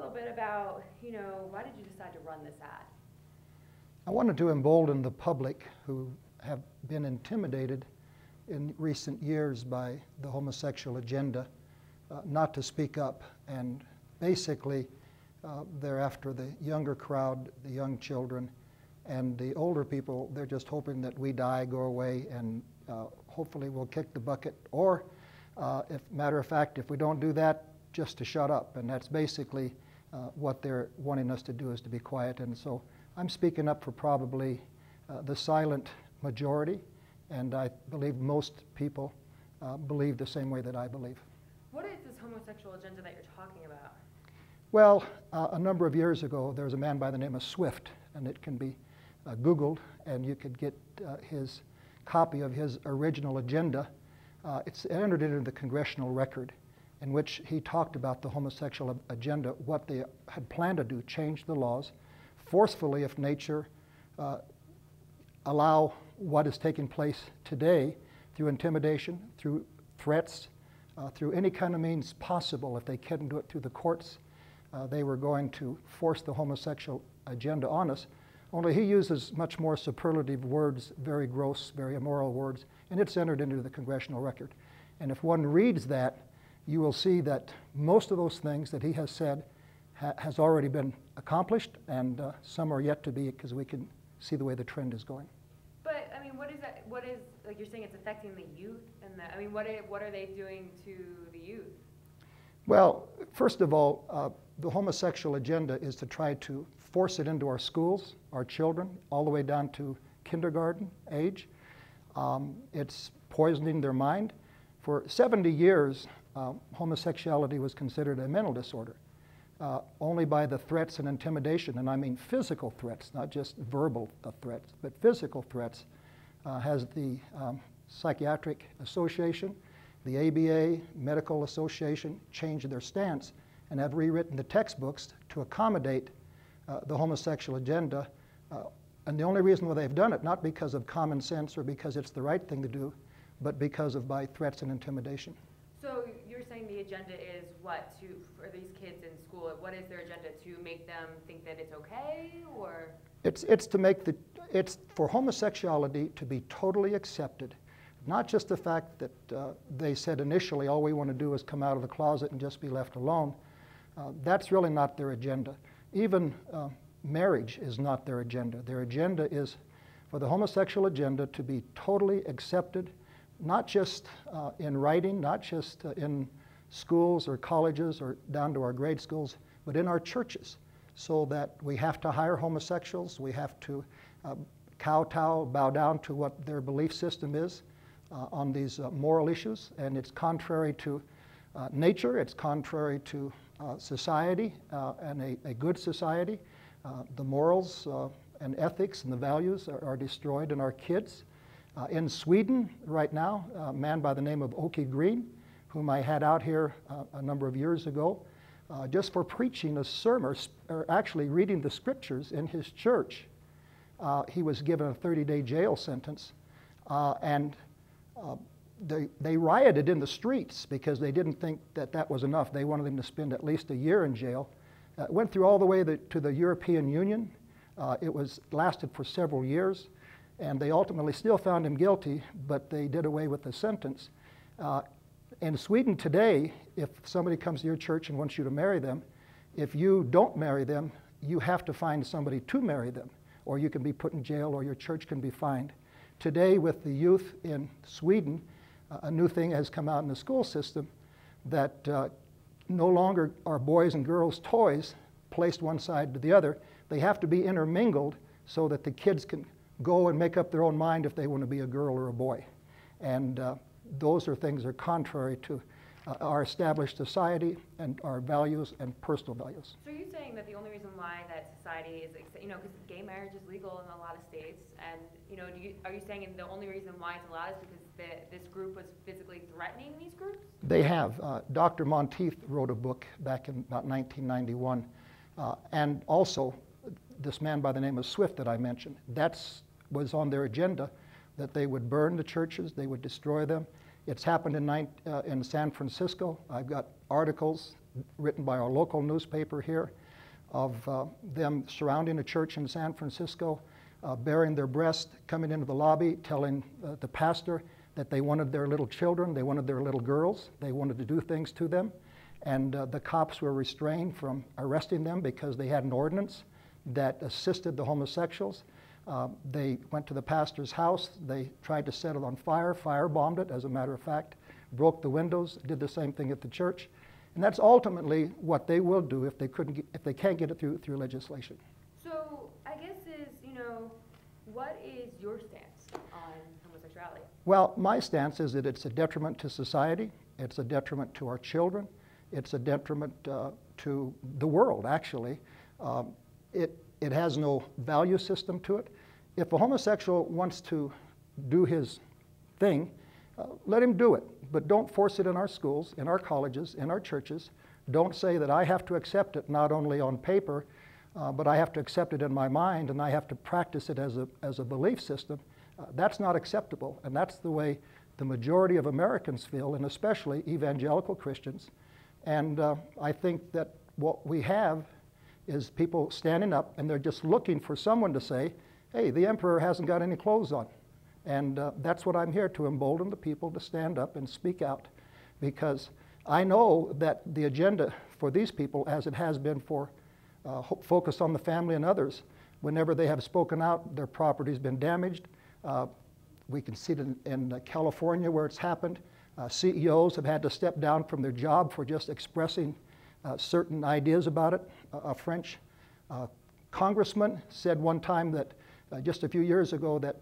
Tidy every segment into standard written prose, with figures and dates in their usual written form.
little bit about, why did you decide to run this ad? I wanted to embolden the public who have been intimidated in recent years by the homosexual agenda not to speak up. And basically, they're after the younger crowd, the young children, and the older people. They're just hoping that we die, go away, and hopefully we'll kick the bucket. Or, if matter of fact, if we don't do that, just to shut up. And that's basically what they're wanting us to do, is to be quiet. And so I'm speaking up for probably the silent majority, and I believe most people believe the same way that I believe. What is this homosexual agenda that you're talking about? Well, a number of years ago, there was a man by the name of Swift, and it can be Googled, and you could get his copy of his original agenda. It's entered into the congressional record, in which he talked about the homosexual agenda, what they had planned to do, change the laws, forcefully, if nature, allow what is taking place today through intimidation, through threats, through any kind of means possible. If they couldn't do it through the courts, they were going to force the homosexual agenda on us. Only he uses much more superlative words, very gross, very immoral words, and it's entered into the congressional record. And if one reads that, you will see that most of those things that he has said has already been accomplished, and some are yet to be, because we can see the way the trend is going. But I mean, what is that? What is, like, you're saying it's affecting the youth, and I mean, what are they doing to the youth? Well, first of all, the homosexual agenda is to try to force it into our schools, our children, all the way down to kindergarten age. It's poisoning their mind. For 70 years, homosexuality was considered a mental disorder. Only by the threats and intimidation, and I mean physical threats, not just verbal threats, but physical threats, has the Psychiatric Association, the ABA, Medical Association, changed their stance and have rewritten the textbooks to accommodate the homosexual agenda. And the only reason why they've done it, not because of common sense or because it's the right thing to do, but because of by threats and intimidation. So you're saying the agenda is what, for these kids in school? What is their agenda, to make them think that it's okay, or? It's for homosexuality to be totally accepted. Not just the fact that they said initially all we want to do is come out of the closet and just be left alone. That's really not their agenda. Even marriage is not their agenda. Their agenda is for the homosexual agenda to be totally accepted, not just in writing, not just in schools or colleges or down to our grade schools, but in our churches, so that we have to hire homosexuals, we have to kowtow, bow down to what their belief system is on these moral issues, and it's contrary to nature, it's contrary to society, and a good society. The morals and ethics and the values are destroyed in our kids. In Sweden right now, a man by the name of Åke Green, whom I had out here a number of years ago, just for preaching a sermon, or actually reading the scriptures in his church, he was given a 30-day jail sentence. And they rioted in the streets because they didn't think that that was enough. They wanted him to spend at least a year in jail. Went through all the way to the European Union. It lasted for several years. And they ultimately still found him guilty, but they did away with the sentence. In Sweden today, if somebody comes to your church and wants you to marry them, if you don't marry them, you have to find somebody to marry them, or you can be put in jail, or your church can be fined. Today, with the youth in Sweden, a new thing has come out in the school system that no longer are boys and girls toys placed one side to the other. They have to be intermingled so that the kids can go and make up their own mind if they want to be a girl or a boy. And those are things that are contrary to our established society and our values and personal values. So are you saying that the only reason why that society is, because gay marriage is legal in a lot of states, and are you saying the only reason why it's allowed is because this group was physically threatening these groups? They have. Dr. Monteith wrote a book back in about 1991, and also this man by the name of Swift that I mentioned. That was on their agenda, that they would burn the churches, they would destroy them. It's happened in San Francisco. I've got articles written by our local newspaper here, of them surrounding a church in San Francisco, baring their breast, coming into the lobby, telling the pastor that they wanted their little children, they wanted their little girls, they wanted to do things to them. And the cops were restrained from arresting them because they had an ordinance that assisted the homosexuals. They went to the pastor's house, they tried to set it on fire, firebombed it, as a matter of fact, broke the windows, did the same thing at the church. And that's ultimately what they will do if they can't get it through legislation. So I guess what is your stance on homosexuality? Well, my stance is that it's a detriment to society, it's a detriment to our children, it's a detriment to the world, actually. It has no value system to it. If a homosexual wants to do his thing, let him do it, but don't force it in our schools, in our colleges, in our churches. Don't say that I have to accept it not only on paper, but I have to accept it in my mind and I have to practice it as a belief system. That's not acceptable, and that's the way the majority of Americans feel, and especially evangelical Christians. And I think that what we have is people standing up and they're just looking for someone to say, hey, the emperor hasn't got any clothes on. And that's what I'm here to embolden the people to stand up and speak out, because I know that the agenda for these people, as it has been for Focus on the Family and others, whenever they have spoken out, their property's been damaged. We can see it in California where it's happened. CEOs have had to step down from their job for just expressing certain ideas about it. A French congressman said one time that just a few years ago that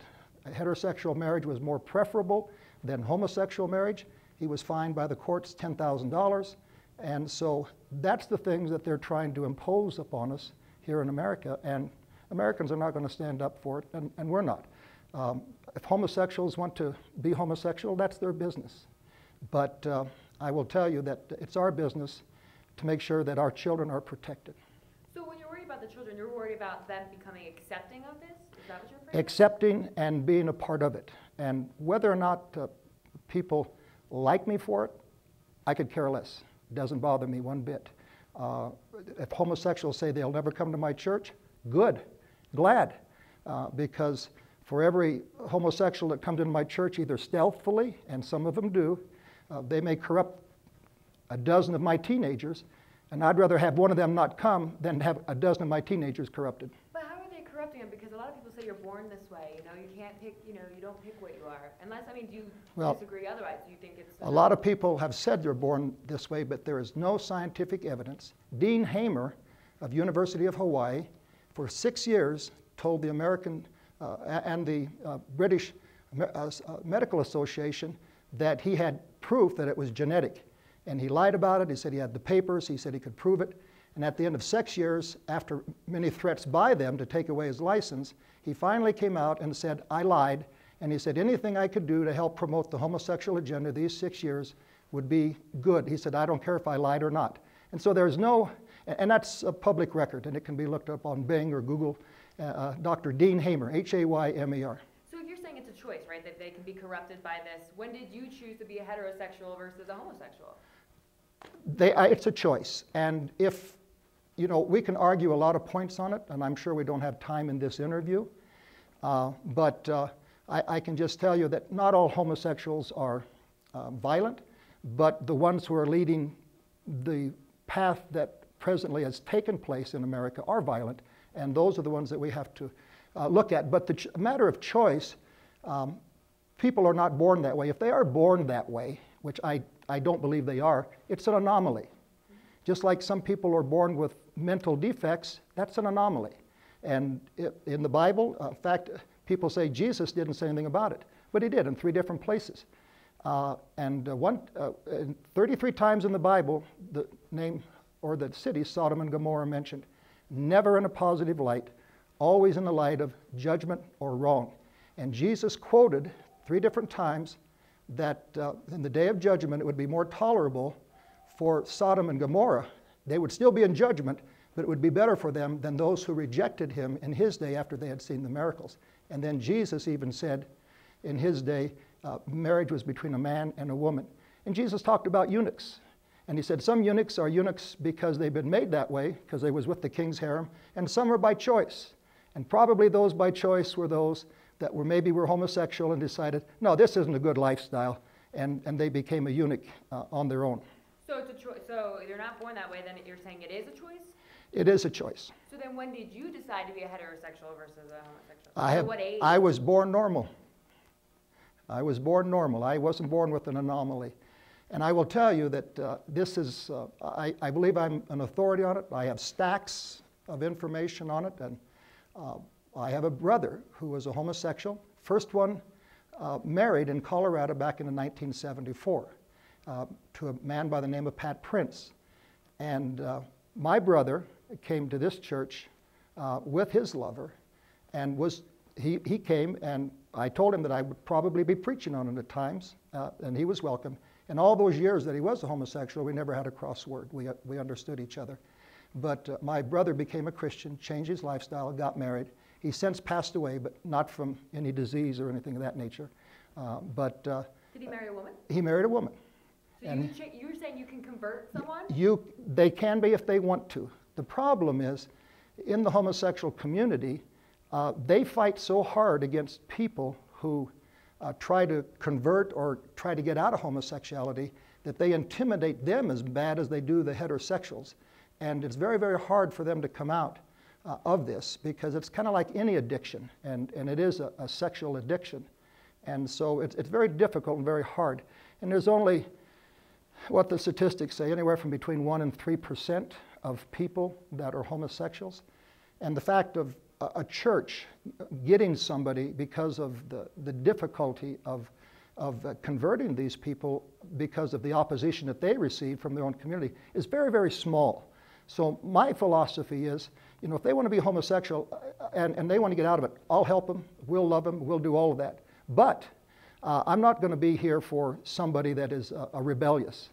heterosexual marriage was more preferable than homosexual marriage. He was fined by the courts $10,000. And so that's the things that they're trying to impose upon us here in America. And Americans are not going to stand up for it, and we're not. If homosexuals want to be homosexual, that's their business. But I will tell you that it's our business to make sure that our children are protected. So when you're worried about the children, you're worried about them becoming accepting of this? Is that what you're afraid of? Accepting and being a part of it. And whether or not people like me for it, I could care less. It doesn't bother me one bit. If homosexuals say they'll never come to my church, good, glad, because for every homosexual that comes into my church, either stealthily, and some of them do, they may corrupt a dozen of my teenagers, and I'd rather have one of them not come than have a dozen of my teenagers corrupted. But how are they corrupting them? Because a lot of people say you're born this way, you can't pick, you don't pick what you are. Unless, do you disagree otherwise? Do you think it's... A lot of people have said they're born this way, but there is no scientific evidence. Dean Hamer of University of Hawaii, for 6 years, told the American and the British Medical Association that he had proof that it was genetic. And he lied about it. He said he had the papers. He said he could prove it. And at the end of 6 years, after many threats by them to take away his license, he finally came out and said, I lied. And he said, anything I could do to help promote the homosexual agenda these 6 years would be good. He said, I don't care if I lied or not. And so there's no, and that's a public record, and it can be looked up on Bing or Google, Dr. Dean Hamer, H-A-Y-M-E-R. So if you're saying it's a choice, right, that they can be corrupted by this, when did you choose to be a heterosexual versus a homosexual? It's a choice. And if, we can argue a lot of points on it, and I'm sure we don't have time in this interview, but I can just tell you that not all homosexuals are violent, but the ones who are leading the path that presently has taken place in America are violent, and those are the ones that we have to look at. But the matter of choice, people are not born that way. If they are born that way, which I don't believe they are, it's an anomaly. Just like some people are born with mental defects, that's an anomaly. And in the Bible, in fact, people say Jesus didn't say anything about it, but he did in 3 different places. And 33 times in the Bible, the name or the city, Sodom and Gomorrah, mentioned, never in a positive light, always in the light of judgment or wrong. And Jesus quoted 3 different times that in the day of judgment it would be more tolerable for Sodom and Gomorrah. They would still be in judgment, but it would be better for them than those who rejected him in his day after they had seen the miracles. And then Jesus even said in his day, marriage was between a man and a woman. And Jesus talked about eunuchs. And he said some eunuchs are eunuchs because they've been made that way, because they was with the king's harem, and some are by choice. And probably those by choice were those that maybe were homosexual and decided, no, this isn't a good lifestyle, and they became a eunuch on their own. So it's a choice. So you're not born that way, then you're saying it is a choice? It is a choice. So then when did you decide to be a heterosexual versus a homosexual? At what age? I was born normal. I was born normal. I wasn't born with an anomaly. And I will tell you that this is, I believe I'm an authority on it. I have stacks of information on it. And I have a brother who was a homosexual. First one married in Colorado back in 1974 to a man by the name of Pat Prince. And my brother came to this church with his lover, and he came, and I told him that I would probably be preaching on it at times, and he was welcome. And all those years that he was a homosexual, we never had a cross word. We understood each other. But my brother became a Christian, changed his lifestyle, got married. He's since passed away, but not from any disease or anything of that nature. Did he marry a woman? He married a woman. So you're saying you can convert someone? They can be if they want to. The problem is, in the homosexual community, they fight so hard against people who try to convert or try to get out of homosexuality that they intimidate them as bad as they do the heterosexuals. And it's very, very hard for them to come out of this, because it's kind of like any addiction, and it is a sexual addiction. And so it's very difficult and very hard. And there's only, what the statistics say, anywhere from between 1% and 3% of people that are homosexuals. And the fact of a church getting somebody because of the difficulty of converting these people because of the opposition that they receive from their own community is very, very small. So my philosophy is, if they want to be homosexual and they want to get out of it, I'll help them, we'll love them, we'll do all of that. But I'm not going to be here for somebody that is a rebellious.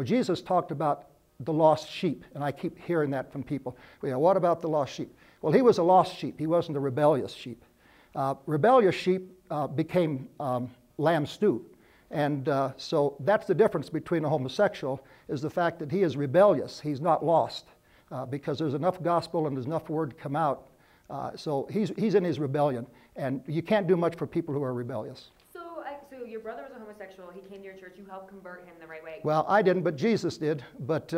Jesus talked about the lost sheep, and I keep hearing that from people. What about the lost sheep? Well, he was a lost sheep. He wasn't a rebellious sheep. Rebellious sheep became lamb stew. And so that's the difference between a homosexual, is the fact that he is rebellious. He's not lost, because there's enough gospel and there's enough word come out. So he's in his rebellion. And you can't do much for people who are rebellious. So your brother was a homosexual. He came to your church. You helped convert him the right way. Well, I didn't, but Jesus did. But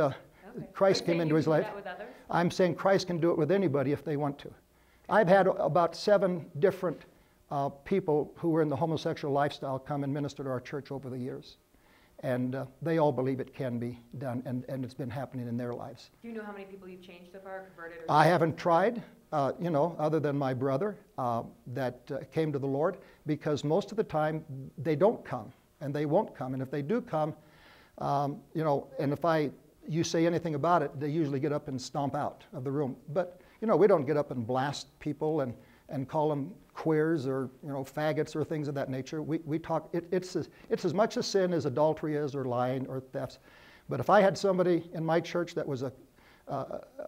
Christ came into his life. That with others? I'm saying Christ can do it with anybody if they want to. I've had about 7 different people who were in the homosexual lifestyle come and minister to our church over the years. And they all believe it can be done, and it's been happening in their lives. Do you know how many people you've changed so far, converted? I haven't tried, other than my brother that came to the Lord, because most of the time they don't come, and they won't come. And if they do come, and if you say anything about it, they usually get up and stomp out of the room. But, we don't get up and blast people and call them queers or, faggots or things of that nature. We talk, it's as much a sin as adultery is, or lying, or thefts. But if I had somebody in my church that was a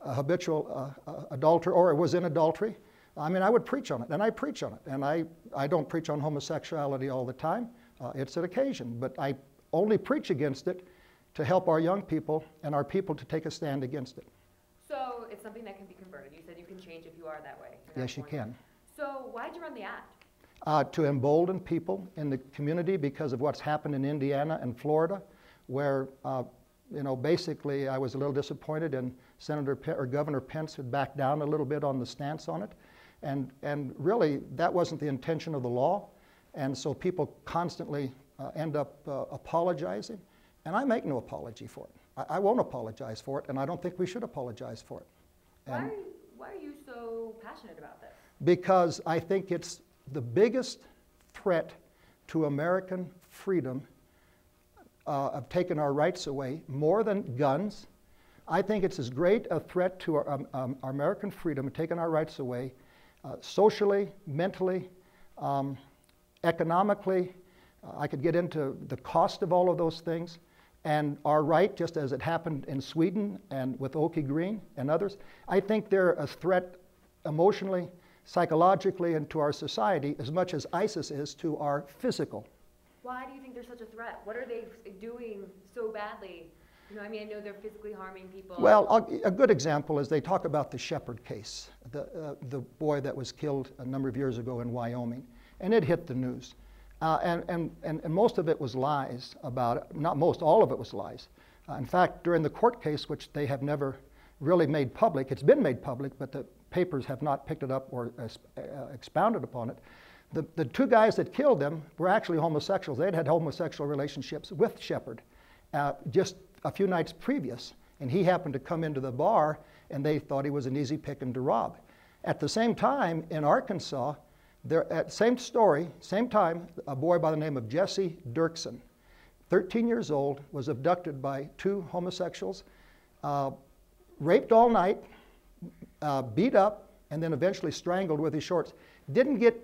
habitual adulterer, or was in adultery, I would preach on it, and I preach on it. And I don't preach on homosexuality all the time. It's an occasion, but I only preach against it to help our young people and our people to take a stand against it. So it's something that can be converted. You said you can change if you are that way. Yes, you can. So why did you run the ad? To embolden people in the community because of what's happened in Indiana and Florida, where basically I was a little disappointed, and Governor Pence had backed down a little bit on the stance on it, and really that wasn't the intention of the law, and so people constantly end up apologizing, and I make no apology for it. I won't apologize for it, and I don't think we should apologize for it. Why are you so passionate about this? Because I think it's the biggest threat to American freedom of taking our rights away, more than guns. I think it's as great a threat to our American freedom of taking our rights away, socially, mentally, economically. I could get into the cost of all of those things. And our right, just as it happened in Sweden and with Oki Green and others, I think they're a threat emotionally, psychologically, and to our society as much as ISIS is to our physical. Why do you think they're such a threat? What are they doing so badly You know, I mean, I know they're physically harming people. Well, a good example is they talk about the Shepherd case, the boy that was killed a number of years ago in Wyoming, and it hit the news. And most of it was lies about it. Not most, all of it was lies. In fact, during the court case, which they have never really made public, it's been made public, but the papers have not picked it up or expounded upon it. The two guys that killed them were actually homosexuals. They'd had homosexual relationships with Shepherd just a few nights previous, and he happened to come into the bar, and they thought he was an easy pick to rob. At the same time, in Arkansas, same story, same time, a boy by the name of Jesse Dirksen, 13 years old, was abducted by two homosexuals, raped all night, beat up, and then eventually strangled with his shorts. Didn't get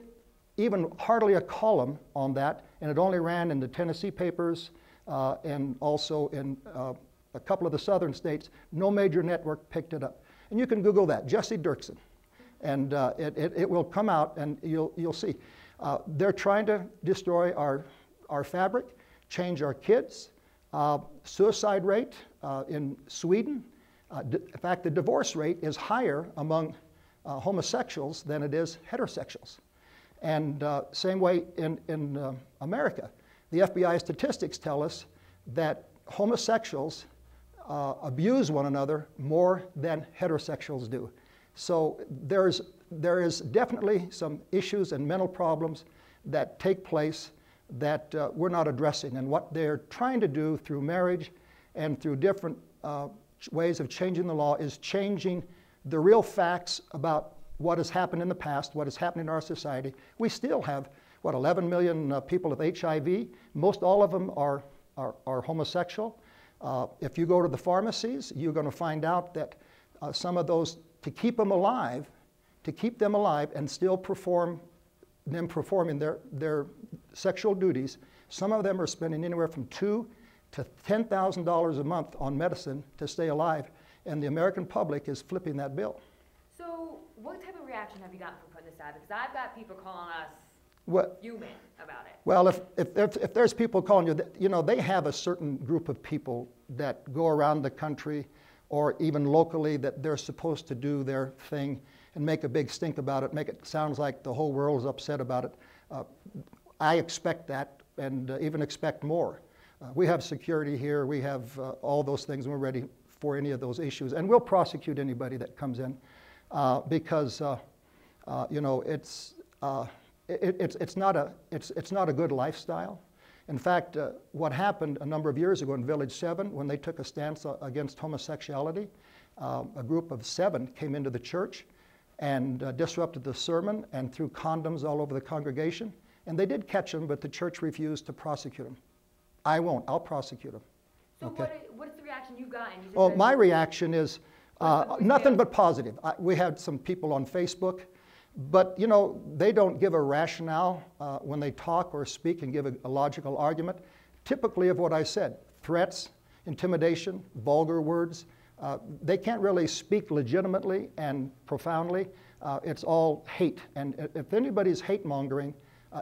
even hardly a column on that, and it only ran in the Tennessee papers and also in a couple of the southern states. No major network picked it up. And you can Google that, Jesse Dirksen, and it will come out and you'll see. They're trying to destroy our fabric, change our kids. Suicide rate in Sweden, in fact, the divorce rate is higher among homosexuals than it is heterosexuals. And same way in America. The FBI statistics tell us that homosexuals abuse one another more than heterosexuals do. So there is definitely some issues and mental problems that take place that we're not addressing. And what they're trying to do through marriage and through different ways of changing the law is changing the real facts about what has happened in the past, what has happened in our society. We still have, 11 million people with HIV. Most all of them are homosexual. If you go to the pharmacies, you're going to find out that some of those, to keep them alive and still performing their sexual duties, some of them are spending anywhere from $2,000 to $10,000 a month on medicine to stay alive, and the American public is flipping that bill. So what type of reaction have you gotten from putting this out? Because I've got people calling us human about it. Well, if there's people calling you, they have a certain group of people that go around the country or even locally that they're supposed to do their thing and make a big stink about it, make it sound like the whole world is upset about it. I expect that and even expect more. We have security here, we have all those things, and we're ready for any of those issues. And we'll prosecute anybody that comes in because, it's not a good lifestyle. In fact, what happened a number of years ago in Village 7, when they took a stance against homosexuality, a group of 7 came into the church and disrupted the sermon and threw condoms all over the congregation. And they did catch them, but the church refused to prosecute them. I won't. I'll prosecute them. So okay. What's the reaction you've gotten? Well, my reaction is nothing but positive. We had some people on Facebook, but they don't give a rationale when they talk or speak and give a logical argument. Typically of what I said, threats, intimidation, vulgar words. They can't really speak legitimately and profoundly. It's all hate. And if anybody's hate mongering,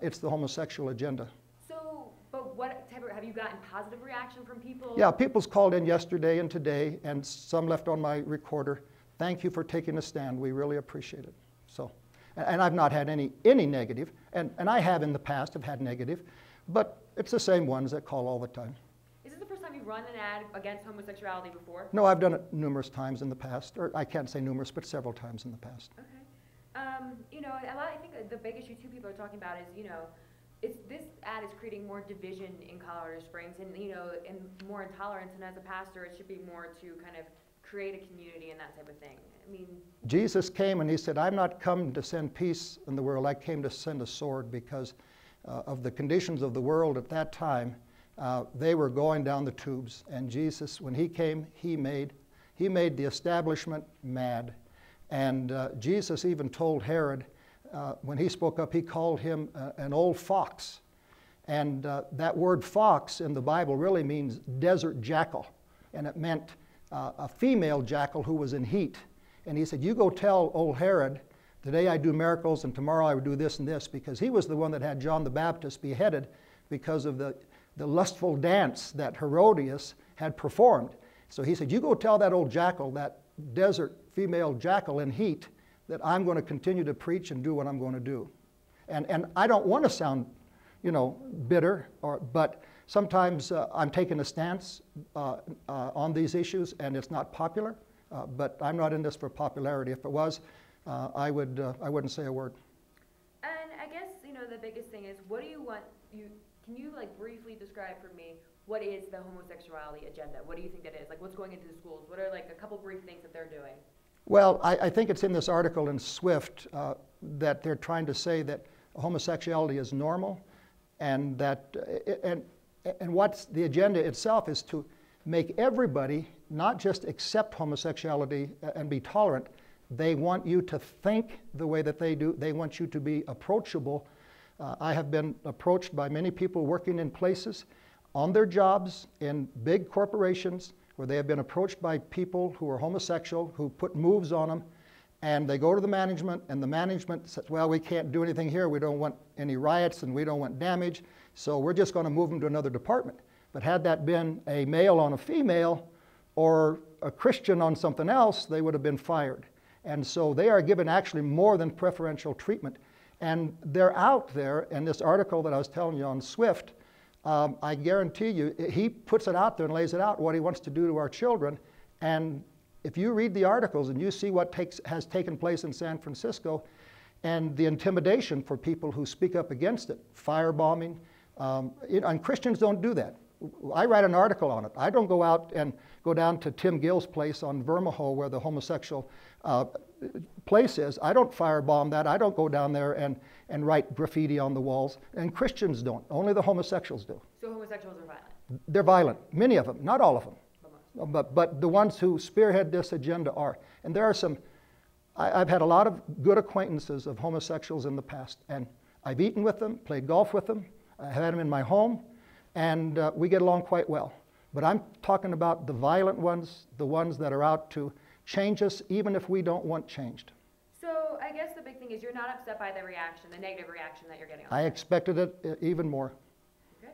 it's the homosexual agenda. So, but what type of, have you gotten positive reaction from people? Yeah, people's called in yesterday and today, and some left on my recorder. Thank you for taking a stand. We really appreciate it. So, and I've not had any negative, and I have in the past have had negative, but it's the same ones that call all the time. Is this the first time you've run an ad against homosexuality before? No, I've done it numerous times in the past, or I can't say numerous, but several times in the past. Okay. I think the big issue too people are talking about is, this ad is creating more division in Colorado Springs and, and more intolerance. And as a pastor, it should be more to kind of create a community and that type of thing. I mean, Jesus came and he said, "I'm not come to send peace in the world. I came to send a sword," because of the conditions of the world at that time. They were going down the tubes. And Jesus, when he came, he made the establishment mad. And Jesus even told Herod, when he spoke up, he called him an old fox. And that word fox in the Bible really means desert jackal. And it meant a female jackal who was in heat. And he said, "You go tell old Herod, today I do miracles and tomorrow I will do this and this," because he was the one that had John the Baptist beheaded because of the lustful dance that Herodias had performed. So he said, you go tell that old jackal, that desert female jackal in heat, that I'm going to continue to preach and do what I'm going to do. And I don't want to sound, bitter, but sometimes I'm taking a stance on these issues, and it's not popular. But I'm not in this for popularity. If it was, I wouldn't say a word. And I guess the biggest thing is, what do you want? Can you briefly describe for me what is the homosexuality agenda? What do you think that is? What's going into the schools? What are a couple brief things that they're doing? Well, I think it's in this article in Swift that they're trying to say that homosexuality is normal, and that and what's the agenda itself is to make everybody not just accept homosexuality and be tolerant. They want you to think the way that they do. They want you to be approachable. I have been approached by many people working in places on their jobs in big corporations where they have been approached by people who are homosexual, who put moves on them, and they go to the management, and the management says, well, we can't do anything here. We don't want any riots, and we don't want damage, so we're just going to move them to another department. But had that been a male on a female or a Christian on something else, they would have been fired. And so they are given actually more than preferential treatment. And they're out there in this article that I was telling you on Swift. I guarantee you, he puts it out there and lays it out, what he wants to do to our children. And if you read the articles and you see what has taken place in San Francisco and the intimidation for people who speak up against it, firebombing, and Christians don't do that. I write an article on it. I don't go out and go down to Tim Gill's place on Vermejo where the homosexual place is. I don't firebomb that. I don't go down there and write graffiti on the walls. And Christians don't. Only the homosexuals do. So homosexuals are violent? They're violent. Many of them. Not all of them. But the ones who spearhead this agenda are. And there are some, I've had a lot of good acquaintances of homosexuals in the past. And I've eaten with them, played golf with them. I had them in my home. And we get along quite well. But I'm talking about the violent ones, the ones that are out to change us, even if we don't want changed. So I guess the big thing is you're not upset by the reaction, the negative reaction that you're getting. I expected it even more. Okay.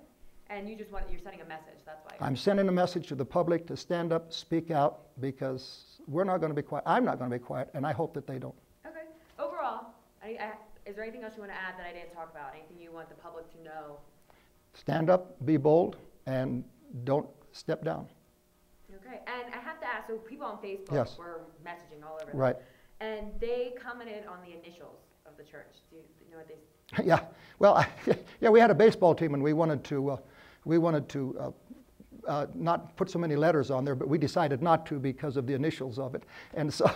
And you're sending a message, that's why. I'm sending a message to the public to stand up, speak out, because we're not going to be quiet. I'm not going to be quiet, and I hope that they don't. Okay. Overall, is there anything else you want to add that I didn't talk about? Anything you want the public to know? Stand up, be bold, and don't step down. Okay, and I have to ask, so people on Facebook Yes. were messaging all over them, Right. and they commented on the initials of the church. Do you know what they Yeah, well, yeah, we had a baseball team, and we wanted to not put so many letters on there, but we decided not to because of the initials of it. And so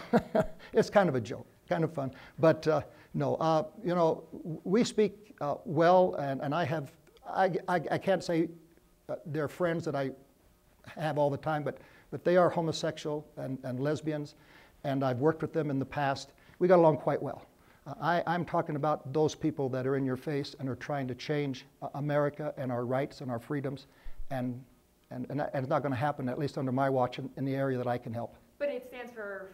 it's kind of a joke, kind of fun. But no, we speak well, and I can't say they're friends that I have all the time, but they are homosexual and lesbians, and I've worked with them in the past. We got along quite well. I'm talking about those people that are in your face and are trying to change America and our rights and our freedoms, and it's not going to happen, at least under my watch, in the area that I can help. But it stands for,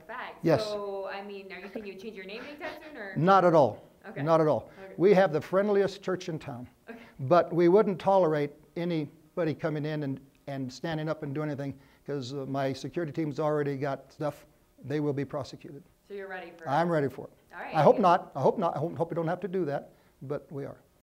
fags. Yes. So, are you thinking you change your name anytime soon, or? Not at all. Okay. Not at all. Okay. We have the friendliest church in town. Okay. But we wouldn't tolerate anybody coming in and standing up and doing anything, because my security team's already got stuff. They will be prosecuted. So you're ready for it? I'm ready for it. All right. I hope not. I hope we don't have to do that, but we are.